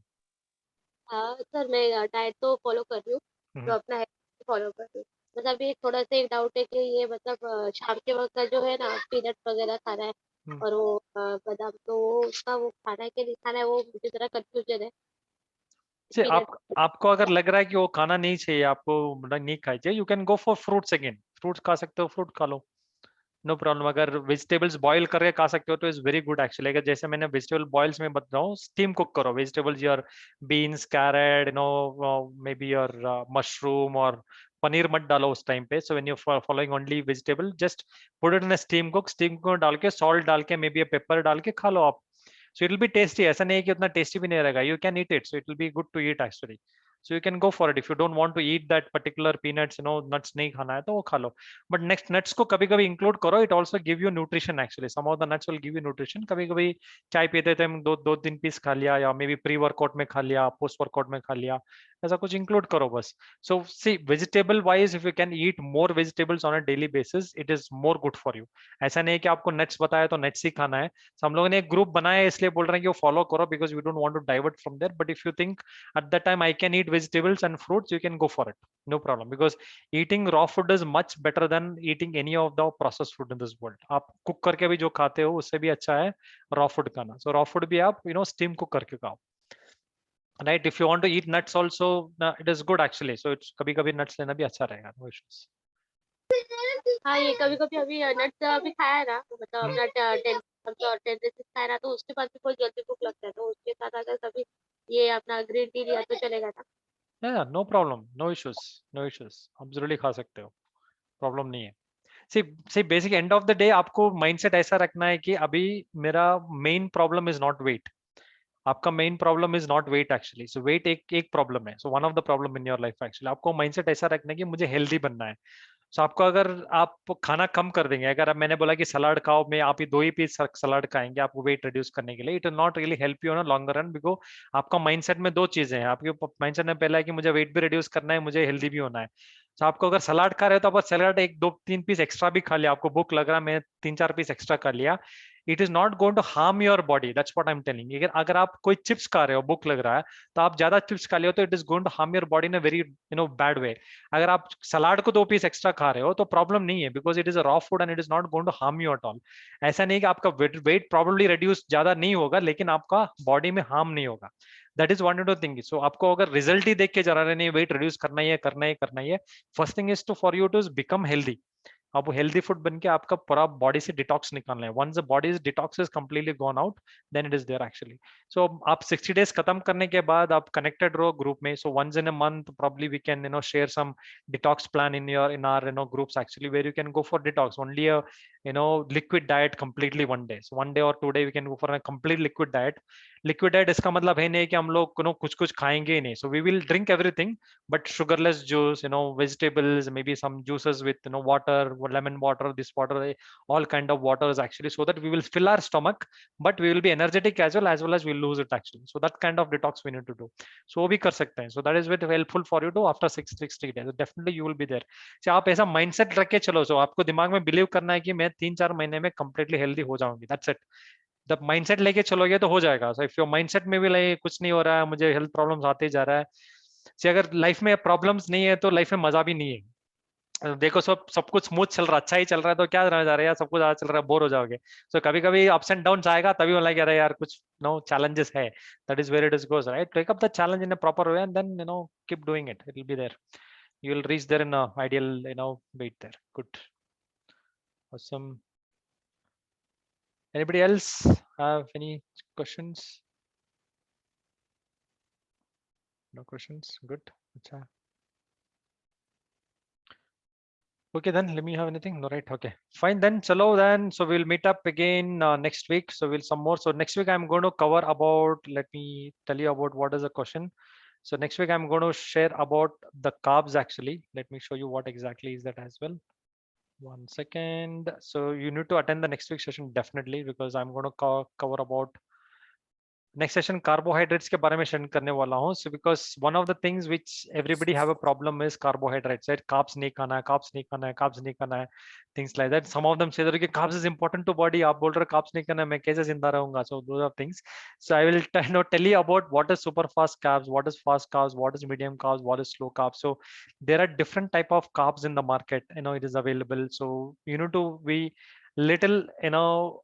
Sir मैं diet तो follow कर रही हूँ, तो अपना health follow कर रही हूँ. मतलब ये थोड़ा सा एक डाउट है कि ये मतलब शाम के वक्त का जो है ना पीनट वगैरह खाना है और वो बादाम, तो वो उसका वो खाना है कि नहीं खाना है, वो मुझे जरा कंफ्यूजन है. से पीनट आपको अगर लग रहा है कि वो खाना नहीं चाहिए, आपको मतलब नहीं खाई चाहिए, you can go for fruits again. Fruits खा सकते हो, फ्रूट खा लो, नो प्रॉब्लम. अगर वेजिटेबल्स बॉईल करके खा सकते हो तो इज वेरी गुड एक्चुअली. अगर जैसे मैंने वेजिटेबल बॉइल्स में बता रहा हूँ, स्टीम कुक करो vegetables, your beans, carrot, you know maybe your mushroom, और पनीर मत डालो उस टाइम पे. So when you following only vegetable, just put it in steam cook. Steam cook डाल के सॉल्ट डाल के मे बी पेपर डाल के खा लो आप. So it will be tasty. ऐसा नहीं है कि उतना टेस्टी भी नहीं रहेगा. You can eat it, so it will be good to eat actually. So you can go for it if you don't want to eat that particular peanuts, you know, nuts नहीं खाना है तो वो खा लो. But next nuts को कभी कभी include करो. It also give you nutrition actually. Some of the nuts will give you nutrition. कभी कभी चाय पीते थे हम, दो 3 पीस खा लिया, या मे बी प्री वर्कआउट में खा लिया, पोस्ट वर्कआउट में खा लिया, ऐसा कुछ इंक्लूड करो बस. So see, vegetable wise if you can eat more vegetables on a daily basis, it is more good for you. ऐसा नहीं है कि आपको nuts बताया तो nuts ही खाना है. So हम लोगों ने एक ग्रुप बनाया है इसलिए बोल रहे हैं कि वो फॉलो करो, because we don't want to divert from there. But if you think at that time I can eat vegetables and fruits, you can go for it, no problem, because eating raw food is much better than eating any of the processed food in this world. आप cook करके भी जो खाते हो उससे भी अच्छा है raw food खाना. So raw food भी आप steam cook करके खाओ, right? If you want to eat nuts also, it is good actually. So it's कभी कभी nuts लेना भी अच्छा रहेगा, no issues. हाँ, ये कभी कभी अभी नट्स अभी खाया है ना, मतलब अपना 10 खाया ना, तो उसके बाद भी बहुत जल्दी भूख लगता है, तो उसके साथ अगर कभी ये अपना ग्रीन टी लिया तो चलेगा ना. Yeah, no problem, no issues, no issues. आप जरूर खा सकते हो, प्रॉब्लम नहीं है. See basic end of the day आपको माइंडसेट ऐसा रखना है कि अभी मेरा main problem is not weight. आपका main problem is not weight actually. So weight एक प्रॉब्लम है. So one of the problem in your life actually. आपको माइंडसेट ऐसा रखना है कि मुझे हेल्दी बनना है. सो आपको अगर आप खाना कम कर देंगे, अगर अब मैंने बोला कि सलाद खाओ, में आप ही 2 ही पीस सलाद खाएंगे आपको वेट रिड्यूस करने के लिए, it will not really help you on a longer run. Because आपका माइंडसेट में 2 चीजें हैं. आपके माइंडसेट में पहला है कि मुझे वेट भी रिड्यूस करना है, मुझे हेल्दी भी होना है. तो आपको अगर सलाद खा रहे हो तो आप सलाद 1 2 3 पीस एक्स्ट्रा भी खा लिया, आपको भूख लग रहा है, मैं 3 4 पीस एक्स्ट्रा खा लिया, it is not going to harm your body. That's what I am telling. अगर आप कोई चिप्स खा रहे हो, भूख लग रहा है, तो आप ज्यादा चिप्स खा लियो तो it is going to harm your body in a very bad way. अगर आप सलाद को 2 पीस एक्स्ट्रा खा रहे हो तो प्रॉब्लम नहीं है, because it is a raw food and it is not going to harm you at all. ऐसा नहीं कि आपका वेट प्रॉब्लली रिड्यूस ज्यादा नहीं होगा, लेकिन आपका बॉडी में हार्म नहीं होगा. That is one thing. So आपको अगर रिजल्ट ही देख के जरा नहीं, वेट रिड्यूस करना ही है, करना ही है, first thing is to for you to become healthy. अब हेल्दी फूड बन के आपका पूरा बॉडी से डिटॉक्स निकालना है. Once the body detox is completely gone out, then it is there actually. So आप 60 डेज खत्म करने के बाद आप कनेक्टेड रहो ग्रुप में. So once in a month probably we can share some detox plan in our groups actually, where you can go for detox only a liquid diet completely one day. So 1 day or 2 day we can go for a complete liquid diet. Liquid diet इसका मतलब है नहीं कि हम लोग कुछ कुछ खाएंगे ही नहीं. So we will drink everything, but sugarless juice, vegetables, maybe some juices with water, lemon water, this water, all kind of waters actually, so that we will fill our stomach, but we will be energetic as well as we'll lose it actually. So that kind of detox we need to do. So वो भी कर सकते हैं. So that is very helpful for you to after 60 days. Definitely you will be there. So आप ऐसा mindset रख के चलो. So आपको दिमाग में बिलीव करना है कि मैं 3 4 महीने में completely healthy हो जाऊंगी. That's it. जब माइंडसेट लेके चलोगे तो हो जाएगा. सो इफ योर माइंडसेट में भी कुछ नहीं हो रहा है, मुझे हेल्थ प्रॉब्लम्स आते जा रहा है, से अगर लाइफ में प्रॉब्लम्स नहीं है तो लाइफ में मजा भी नहीं है. देखो सब कुछ स्मूथ चल रहा, अच्छा ही चल रहा है तो क्या रहने जा रहा है यार, सब कुछ अच्छा चल रहा है, बोर हो जाओगे. सो कभी कभी अप्स एंड डाउन आएगा, तभी बोला यार यार कुछ नो challenges है. That is where it is goes, right? Take up the challenge in a proper way and then keep doing it. It will be there. You will reach there in a ideal weight there. Good. Awesome. Anybody else have any questions? No questions. Good. Acha. Okay, then let me have anything. No, right. Okay, fine. Then chalo then. So we'll meet up again next week. So we'll some more. So next week I'm going to cover about. Let me tell you about what is the question. So next week I'm going to share about the carbs actually. Let me show you what exactly is that as well. 1 second. So you need to attend the next week session definitely, because I'm going to cover about next session carbohydrates के बारे में share करने वाला हूँ. So because one of the things which everybody have a problem is carbohydrates, right? Carbs नहीं खाना है, carbs नहीं खाना है, carbs नहीं खाना है, things like that. Some of them say that carbs is important to body. आप बोल रहे हो carbs नहीं खाना है, मैं कैसे जिंदा रहूंगा? So those are things. So I will tell you about what is super fast carbs, what is fast carbs, what is medium carbs, what is slow carbs. So there are different type of carbs in the market. It is available. So you need to be little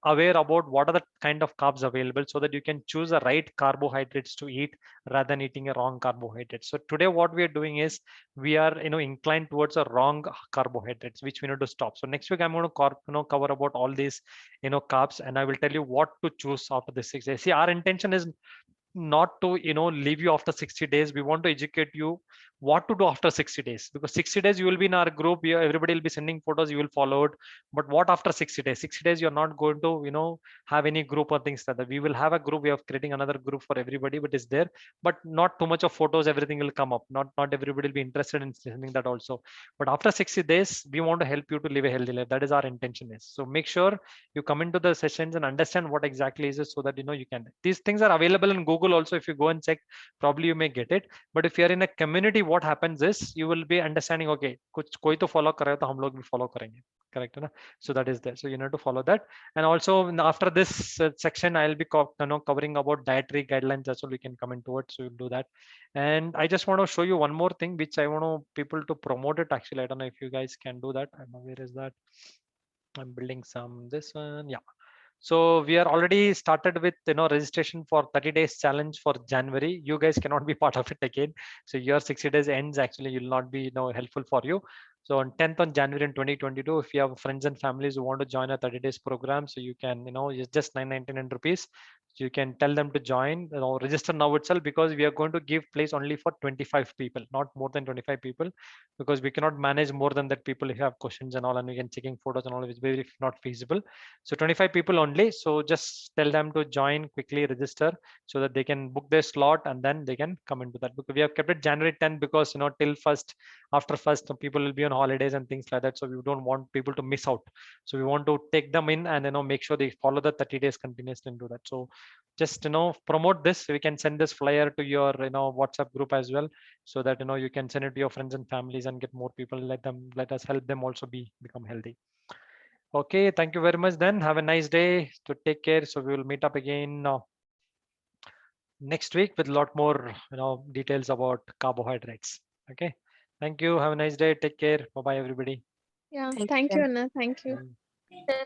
aware about what are the kind of carbs available, so that you can choose the right carbohydrates to eat rather than eating a wrong carbohydrate. So today what we are doing is we are inclined towards a wrong carbohydrates, which we need to stop. So next week I'm going to cover about all these carbs, and I will tell you what to choose after the 6 days. See, our intention is not to leave you after 60 days. We want to educate you what to do after 60 days, because 60 days you will be in our group, everybody will be sending photos, you will follow it. But what after 60 days? 60 days you're not going to have any group or things like that. We will have a group, we are creating another group for everybody, but it's there, but not too much of photos, everything will come up. Not everybody will be interested in sending that also. But after 60 days we want to help you to live a healthy life. That is our intention is. So make sure you come into the sessions and understand what exactly is it, so that you can. These things are available in Google also. If you go and check, probably you may get it. But if you are in a community, what happens is you will be understanding, okay, कुछ कोई तो follow कर रहा है तो हम लोग भी follow करेंगे. Correct है ना? So that is there. So you need to follow that. And also after this section, I'll be covering about dietary guidelines. That's all we can come into it. So you'll do that. And I just want to show you one more thing, which I want people to promote it. Actually, I don't know if you guys can do that. I don't know where is that. I'm building some this one. Yeah. So we are already started with registration for 30 days challenge for January. You guys cannot be part of it again. So your 60 days ends actually will not be helpful for you. So on 10th on January in 2022, if you have friends and families who want to join a 30 days program, so you can it's just 999 rupees. So you can tell them to join, register now itself, because we are going to give place only for 25 people, not more than 25 people, because we cannot manage more than that people if you have questions and all, and we can checking photos and all, it's very not feasible. So 25 people only. So just tell them to join quickly, register, so that they can book their slot and then they can come into that. Because we have kept it January 10th, because till first, after first, people will be on holidays and things like that. So we don't want people to miss out. So we want to take them in and make sure they follow the 30 days continuously and do that. So just promote this. We can send this flyer to your WhatsApp group as well, so that you can send it to your friends and families and get more people. Let us help them also become healthy. Okay, thank you very much then. Have a nice day. To take care. So we will meet up again next week with a lot more details about carbohydrates. Okay, thank you. Have a nice day. Take care. Bye bye everybody. Yeah, thank you, Anna. Thank you. Mm.